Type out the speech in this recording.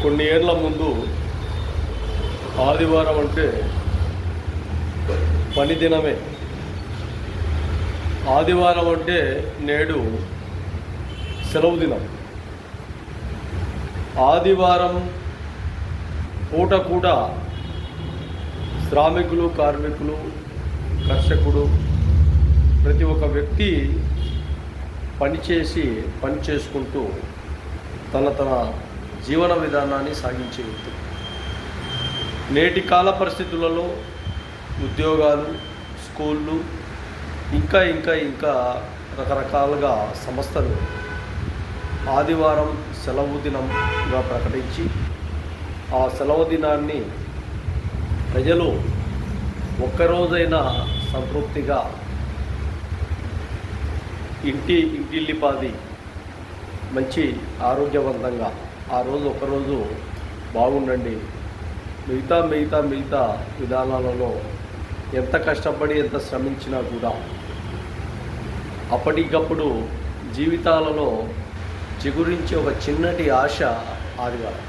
కొన్ని ఏళ్ల ముందు ఆదివారం అంటే పని దినమే. ఆదివారం అంటే నేడు సెలవు దినం. ఆదివారం పూట కూడా శ్రామికులు, కార్మికులు, కర్షకుడు ప్రతి ఒక్క వ్యక్తి పని చేసుకుంటూ తన జీవన విధానాన్ని సాగించే వ్యక్తి. నేటి కాల పరిస్థితులలో ఉద్యోగాలు, స్కూళ్ళు ఇంకా రకరకాలుగా సంస్థలు ఆదివారం సెలవు దినంగా ప్రకటించి ఆ సెలవు దినాన్ని ప్రజలు ఒక్కరోజైనా సంతృప్తిగా ఇంటిల్లిపాది మంచి ఆరోగ్యవంతంగా ఆ రోజు ఒక్కరోజు బాగుండండి. మిగతా విధానాలలో ఎంత కష్టపడి ఎంత శ్రమించినా కూడా అప్పటికప్పుడు జీవితాలలో చిగురించే ఒక చిన్నటి ఆశ ఆదివారం.